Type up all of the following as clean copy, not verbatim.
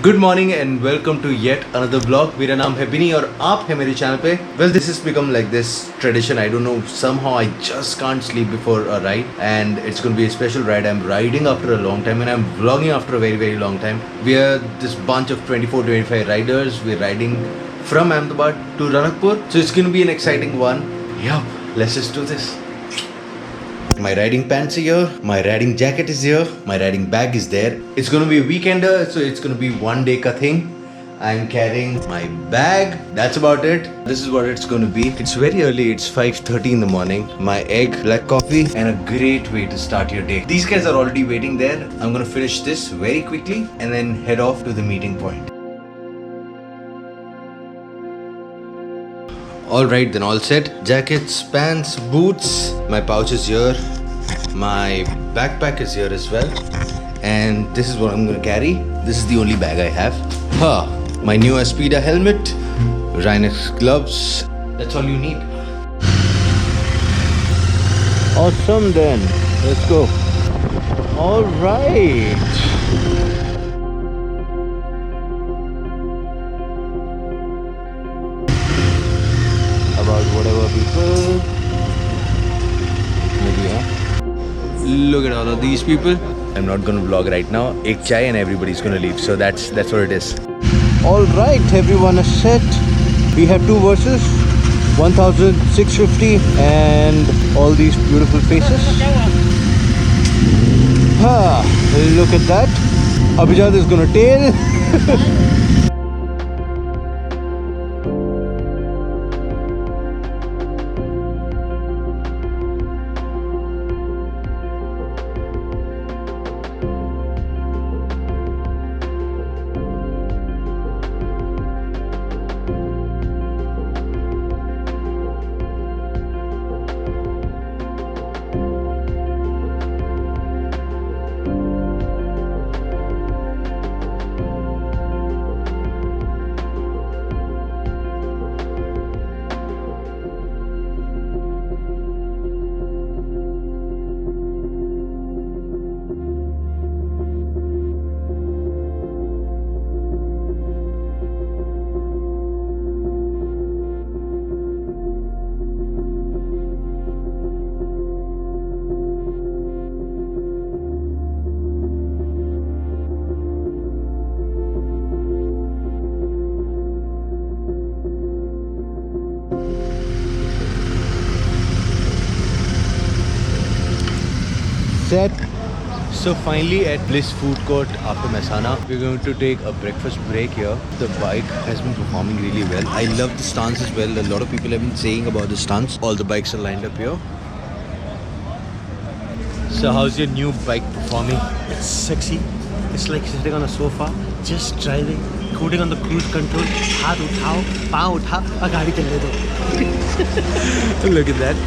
Good morning and welcome to yet another blog. मेरा नाम है बिनी और आप है मेरे चैनल पे. Well this is become like this tradition. I don't know, somehow I just can't sleep before a ride and it's going to be a special ride. I'm riding after a long time and I'm vlogging after a very long time. We are this bunch of 24-25 riders. We're riding from Ahmedabad to Ranakpur, so it's going to be an exciting one. Yup, let's just do this. My riding pants are here, my riding jacket is here, my riding bag is there. It's gonna be a weekender, so it's gonna be one day ka thing. I'm carrying my bag. That's about it. This is what it's gonna be. It's very early. It's 5:30 in the morning. My egg, black coffee, and a great way to start your day. These guys are already waiting there. I'm gonna finish this very quickly and then head off to the meeting point. Alright then, all set. Jackets, pants, boots. My pouch is here. My backpack is here as well. And this is what I'm gonna carry. This is the only bag I have. My new Aspida helmet. Rhinex gloves. That's all you need. Awesome then. Let's go. Alright. About whatever people. Maybe, huh? Look at all of these people. I'm not gonna vlog right now. Ek chai and everybody's gonna leave. So that's what it is. Alright, everyone is set. We have two verses. 1,650 and all these beautiful faces. Look at that. Abhijat is gonna tail. Set. So finally at Bliss Food Court after Mehsana, we're going to take a breakfast break here. The bike has been performing really well. I love the stance as well. A lot of people have been saying about the stance. All the bikes are lined up here. So how's your new bike performing? It's sexy. It's like sitting on a sofa, just driving, cruising on the cruise control. हाथ उठाओ, पाँव उठा, और गाड़ी चलने दो. Look at that.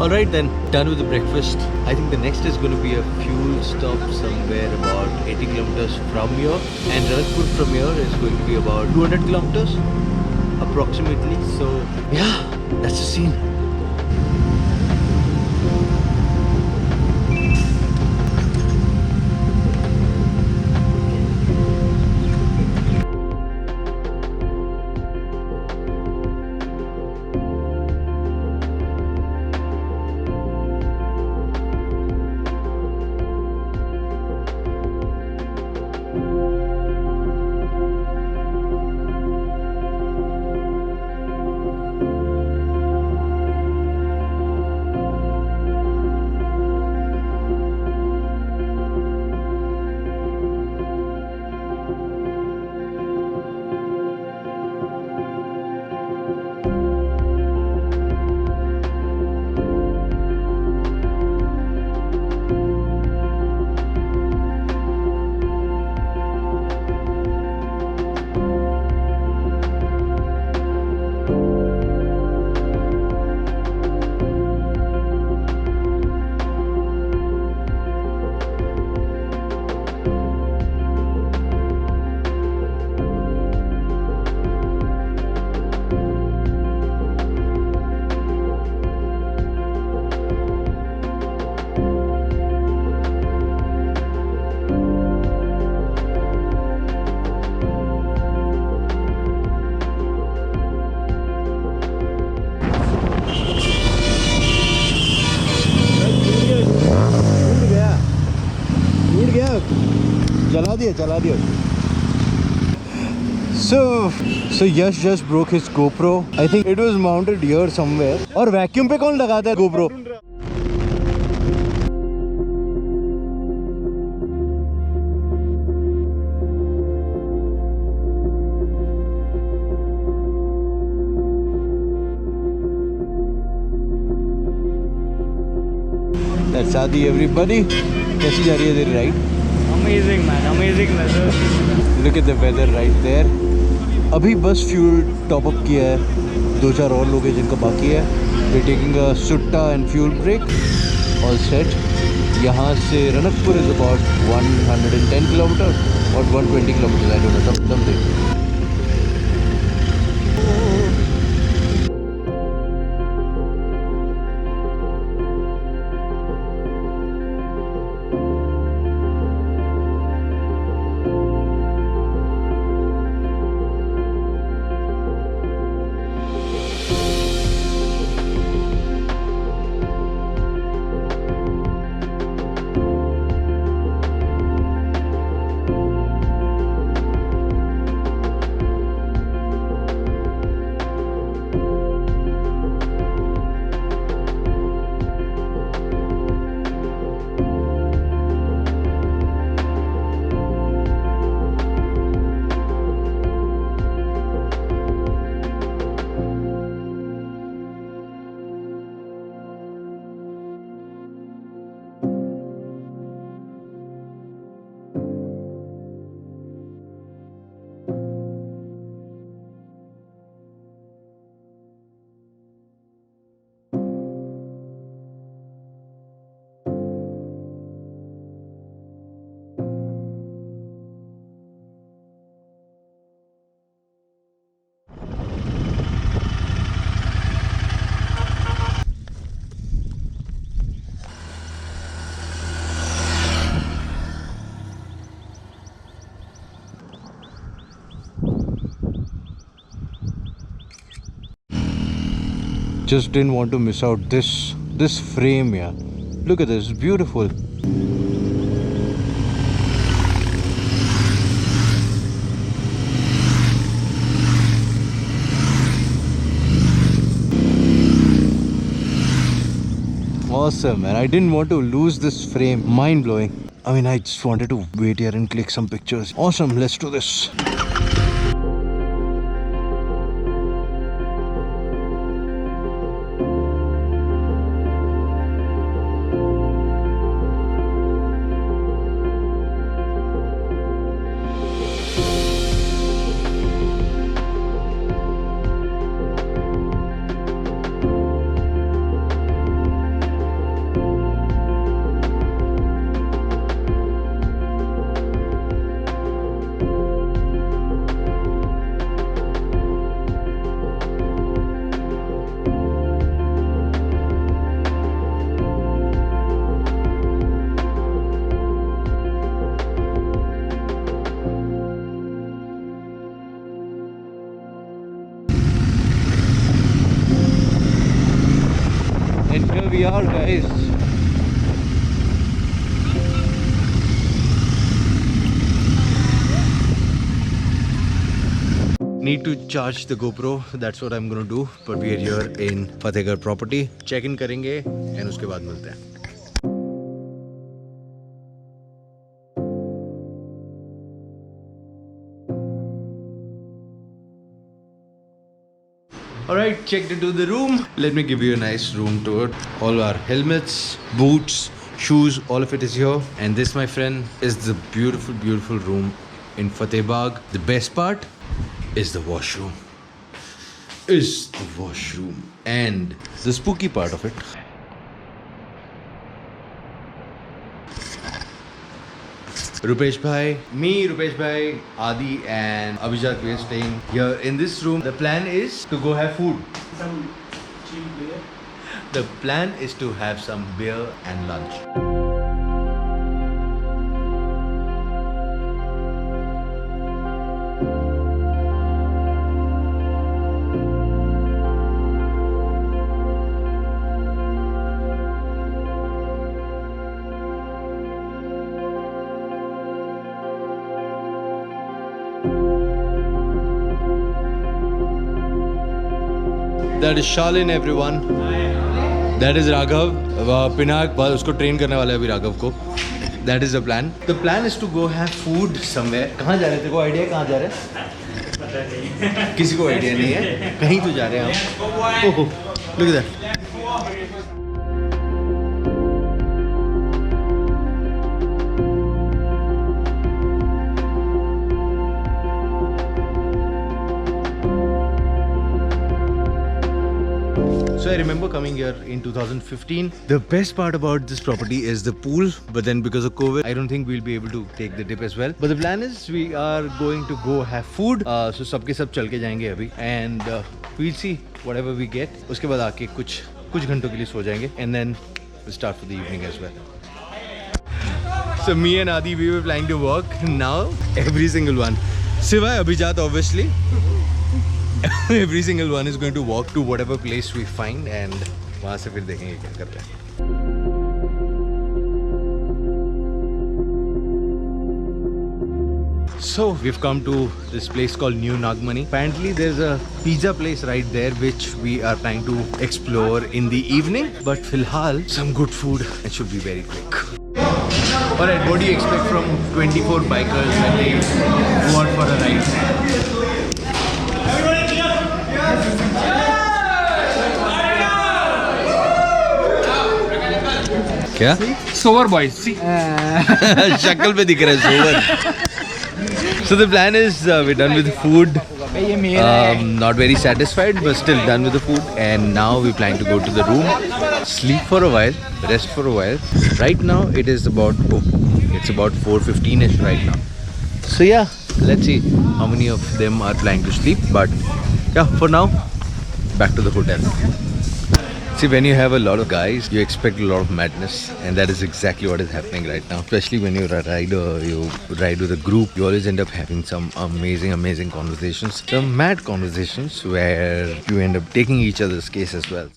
Alright then, done with the breakfast. I think the next is going to be a fuel stop somewhere about 80 kilometers from here. And Ranakpur from here is going to be about 200 kilometers approximately. So yeah, that's the scene. चला दिया. So Yash just broke his GoPro. I think it was mounted here somewhere. और vacuum पे कौन लगाता है GoPro? That's Adi, everybody. कैसी जा रही है तेरी ride? Amazing man, amazing weather. Look at the weather right there. अभी बस फ्यूल टॉप अप किया है. 2-4 और लोग हैं जिनका बाकी है. We're taking a sutta and fuel break. All set. यहाँ से Ranakpur is about 110 kilometers or 120 kilometers. I don't know. Something. Just didn't want to miss out this frame. Yeah, look at this, beautiful. Awesome, man. I didn't want to lose this frame. Mind blowing. I mean, I just wanted to wait here and click some pictures. Awesome, let's do this. And here we are, guys. Need to charge the GoPro. That's what I'm gonna do. But we are here in Fatehgarh property. Check in करेंगे and उसके बाद मिलते हैं. Alright, checked into the room. Let me give you a nice room tour. All our helmets, boots, shoes, all of it is here. And this, my friend, is the beautiful, beautiful room in Fatehbagh. The best part is the washroom. And the spooky part of it. Rupesh Bhai, me, Rupesh Bhai, Adi and Abhijat, we are staying here in this room. The plan is to go have food. Some cheap beer. The plan is to have some beer and lunch. That is Shalin, everyone. That is Raghav. Pinak, उसको train करने वाला है अभी राघव को. That is the plan. The plan is to go have food somewhere. कहाँ जा रहे थे? को idea है कहाँ जा रहे हैं? किसी को idea नहीं है. कहीं तो जा रहे हैं हम. Oh, look at that. So I remember coming here in 2015. The best part about this property is the pool, but then because of COVID, I don't think we'll be able to take the dip as well. But the plan is we are going to go have food. So सबके सब चल के जाएंगे अभी, and we'll see whatever we get. उसके बाद आके कुछ घंटों के लिए सो जाएंगे, and then we'll start for the evening as well. So me and Adi, we were planning to walk. Now every single one, सिवाय अभिजात obviously. Every single one is going to walk to whatever place we find and वहाँ से फिर देखेंगे क्या कर रहे हैं. So we've come to this place called New Nagmani. Apparently there's a pizza place right there which we are planning to explore in the evening. But filhal, some good food. It should be very quick. Alright, what do you expect from 24 bikers when they go out for a ride? क्या? Sober boys. See. शक्ल पे दिख रहा है sober. So the plan is we're done with the food. Not very satisfied, but still done with the food. And now we plan to go to the room, sleep for a while, rest for a while. Right now it is about 4:15ish right now. So yeah, let's see how many of them are planning to sleep. But yeah, for now, back to the hotel. See, when you have a lot of guys, you expect a lot of madness, and that is exactly what is happening right now. Especially when you're a rider, you ride with a group, you always end up having some amazing conversations. Some mad conversations where you end up taking each other's case as well.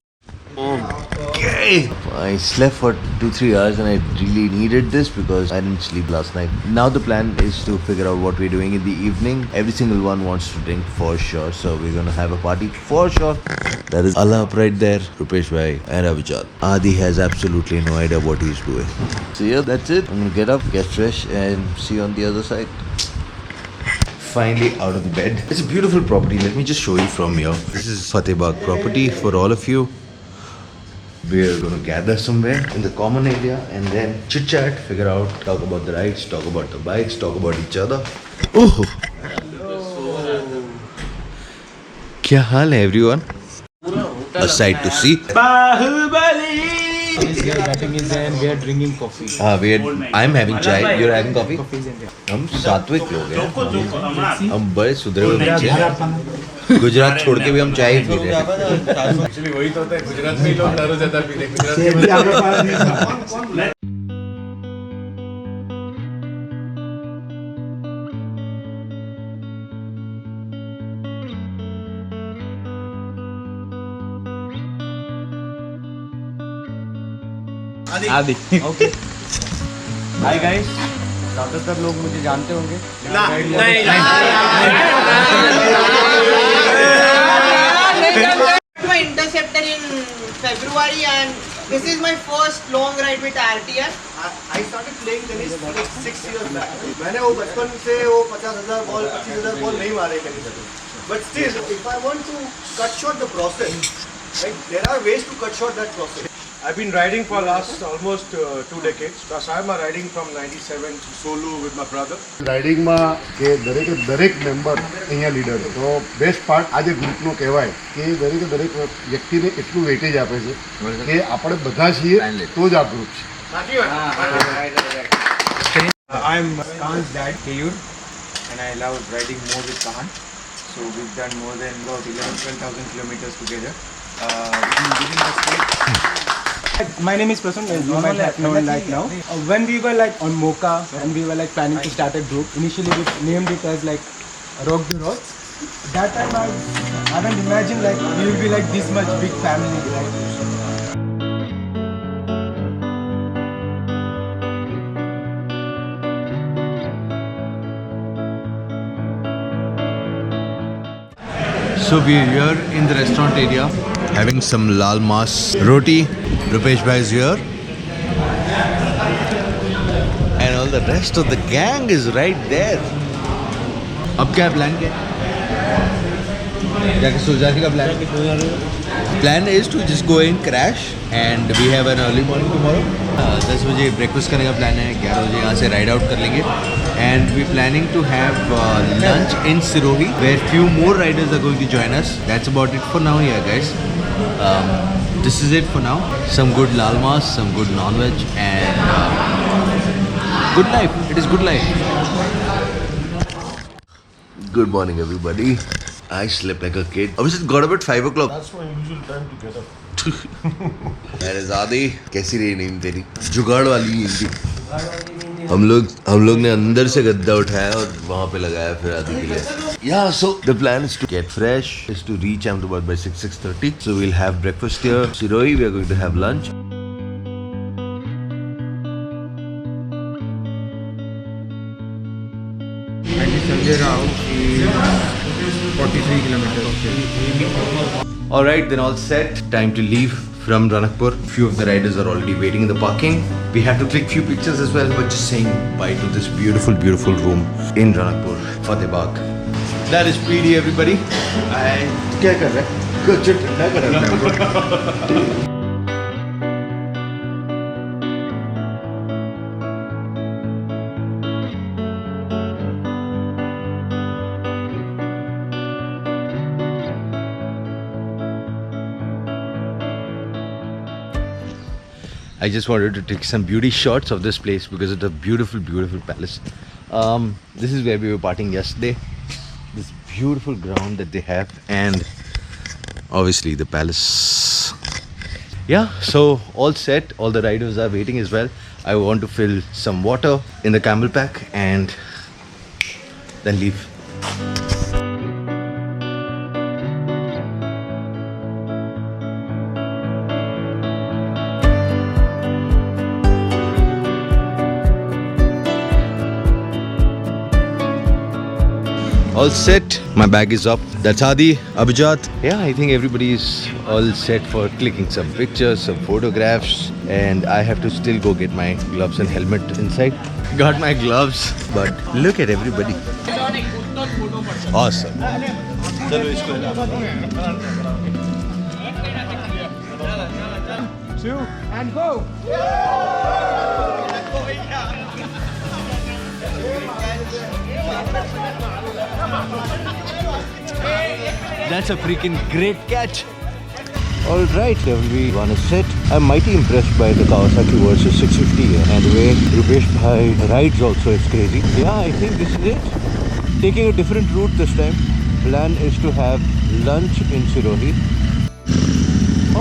Okay. I slept for 2-3 hours and I really needed this because I didn't sleep last night. Now the plan is to figure out what we're doing in the evening. Every single one wants to drink for sure, so we're gonna have a party for sure. That is Alap right there, Rupesh bhai and Avijat. Adi has absolutely no idea what he's doing. So yeah, that's it. I'm gonna get up, get fresh and see you on the other side. Finally out of the bed. It's a beautiful property. Let me just show you from here. This is Fateh Bagh property for all of you. We're going to gather somewhere in the common area and then chit chat, figure out, talk about the rides, talk about the bikes, talk about each other. Oh! Kya haal hai everyone? A sight to see. Bahubali! We are batting his and we are drinking coffee. I'm having chai. You're having coffee? हम सात्विक लोग हैं. हम बड़े सुधरे हुए बच्चे हैं. गुजरात छोड़ के भी हम चाय ही पी रहे हैं. Actually वही तो होता है. गुजरात में लोग दारू ज़्यादा पीते हैं. आदि. Okay. Hi guys. ज़्यादातर लोग मुझे जानते होंगे. My interceptor in February and this is my first long ride with RTR. I started playing tennis like 6 years back. मैंने वो बचपन से वो 50,000 बॉल 25,000 बॉल नहीं मारे कहीं से. But still, if I want to cut short the process, right, there are ways to cut short that process. I've been riding for last almost 2 decades. So I'm riding from 97 solo with my brother. રાઇડિંગમાં કે દરેક member અહીંયા leader છે. તો best part આજે ગ્રુપનો કહેવાય કે દરેક વ્યક્તિને એટલું વેટેજ આપે છે કે આપણે બધા છીએ તો જ આ ગ્રુપ છે. I'm Kahan's dad, Keyur, and I love riding more with Kahan. So we've done more than about 11,000-12,000 kilometers together. We've been within the state. My name is Prasan, as you might have known like now. When we were like on Mocha and we were like planning to start a group, initially we named it as like Rock the Roads. That time I haven't imagined like we will be like this much big family. Right? So we're here in the restaurant area having some lal mas roti. Rupesh bhai is here. And all the rest of the gang is right there. अब क्या plan क्या जाके सो जाने का plan plan is to just go in crash and we have an early morning tomorrow 10 बजे breakfast करने का प्लान है 11 बजे यहाँ से राइड आउट कर लेंगे and we planning to have lunch in Sirohi where few more riders are going to join us that's about it for now here guys this is it for now some good laal maas some good non veg and good life it is good life Good morning, everybody. I slept like a kid. I was just got up at 5 o'clock. That's my usual time to get up. अरे ज़्यादा कैसी रही नींद तेरी जुगाड़ वाली नींद थी हम लोग ने अंदर से गद्दा उठाया और वहाँ पे लगाया फिर आदि के लिए Yeah, so the plan is to get fresh, is to reach Ahmedabad by 6:30. So we'll have breakfast here. Sirohi, we are going to have lunch. Sanjay Rao is 43 kilometers. Alright, then all set. Time to leave from Ranakpur. Few of the riders are already waiting in the parking. We have to click few pictures as well, but just saying bye to this beautiful, beautiful room in Ranakpur, Fatehbagh. That is PD, everybody. क्या कर रहा है? कुछ ठंडा कर रहा है I just wanted to take some beauty shots of this place because it's a beautiful, beautiful palace. This is where we were partying yesterday. This beautiful ground that they have, and obviously the palace. Yeah, so all set. All the riders are waiting as well. I want to fill some water in the camel pack and then leave. All set, my bag is up. That's Adi, Abhijat. Yeah, I think everybody is all set for clicking some pictures, some photographs, and I have to still go get my gloves and helmet inside. Got my gloves, but look at everybody. Awesome. Two and go. That's a freaking great catch. Alright, everyone on a set. I'm mighty impressed by the Kawasaki Versys 650 and the way Rupesh bhai rides also is crazy. Yeah, I think this is it. Taking a different route this time. Plan is to have lunch in Sirohi.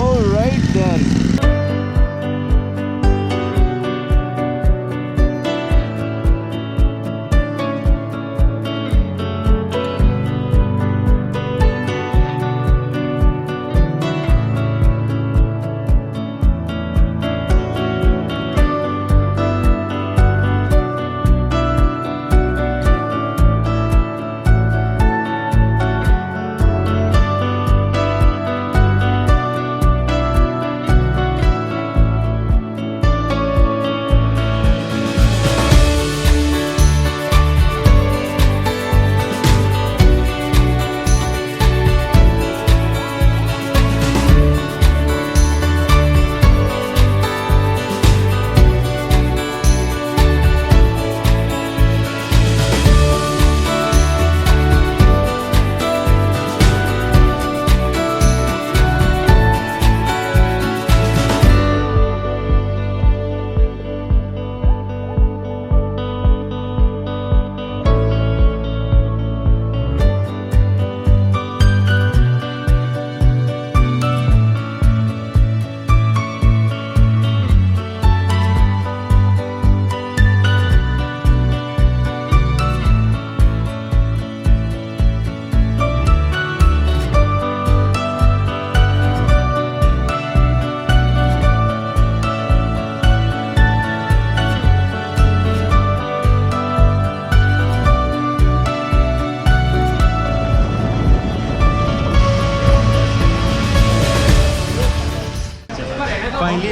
Alright then.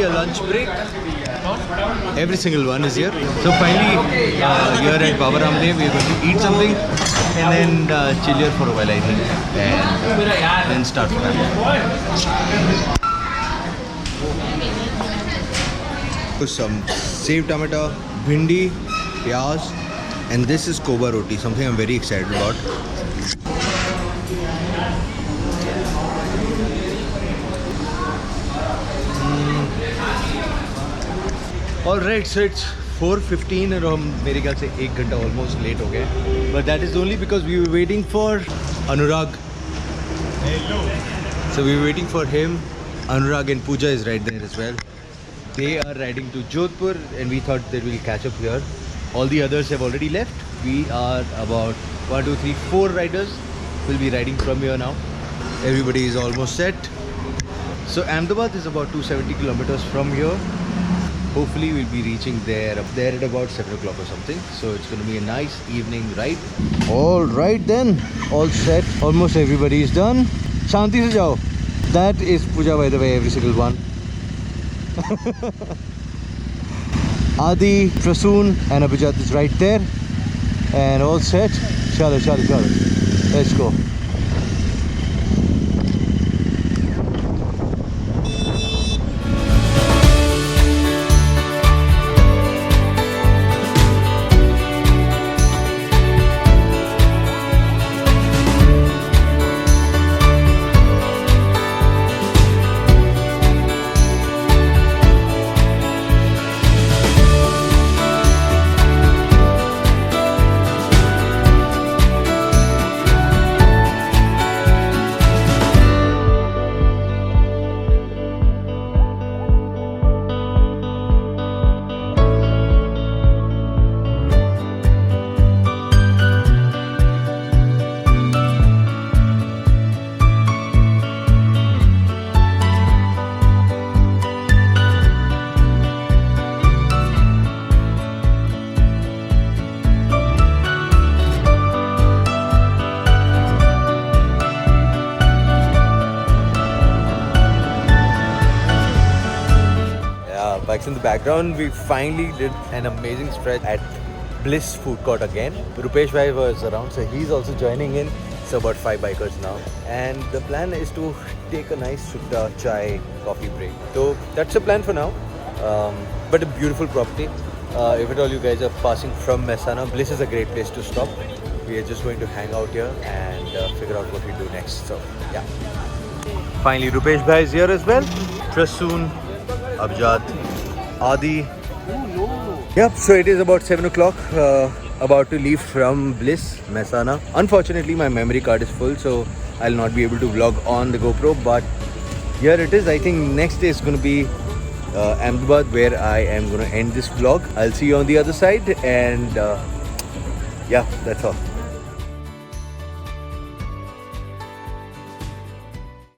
a lunch break. Every single one is here. So finally, here at Baba Ramdev, we are going to eat something and then chill here for a while, I think, and then start for that. Some sev tomato, bhindi, pyaz, and this is koba roti, something I'm very excited about. Alright, so it's 4:15 and हम मेरे ख्याल से 1 घंटा almost late हो गए. But that is only because we were waiting for Anurag. Hello. So we were waiting for him. Anurag and Pooja is right there as well. They are riding to Jodhpur and we thought that we'll catch up here. All the others have already left. We are about 1, 2, 3, 4 riders. We'll be riding from here now. Everybody is almost set. So Ahmedabad is about 270 kilometers from here. Hopefully we'll be reaching there at about 7 o'clock or something. So it's going to be a nice evening ride. All right then, all set. Almost everybody is done. Shanti se jao. That is Pooja, by the way, every single one. Adi, Prasoon and Abhijat is right there. And all set. Chalo. Let's go. Bikes in the background, we finally did an amazing stretch at Bliss Food Court again. Rupesh Bhai was around, so he's also joining in. It's about 5 bikers now. And the plan is to take a nice sutta, chai, coffee break. So that's the plan for now. But a beautiful property. If at all you guys are passing from Mehsana, Bliss is a great place to stop. We are just going to hang out here and figure out what we do next. So yeah. Finally, Rupesh Bhai is here as well. Prasoon, Abhijat, Adi. Yep, so it is about 7 o'clock. About to leave from Bliss, Mehsana. Unfortunately, my memory card is full, so I'll not be able to vlog on the GoPro. But here it is. I think next day is going to be Ahmedabad, where I am going to end this vlog. I'll see you on the other side, and yeah, that's all.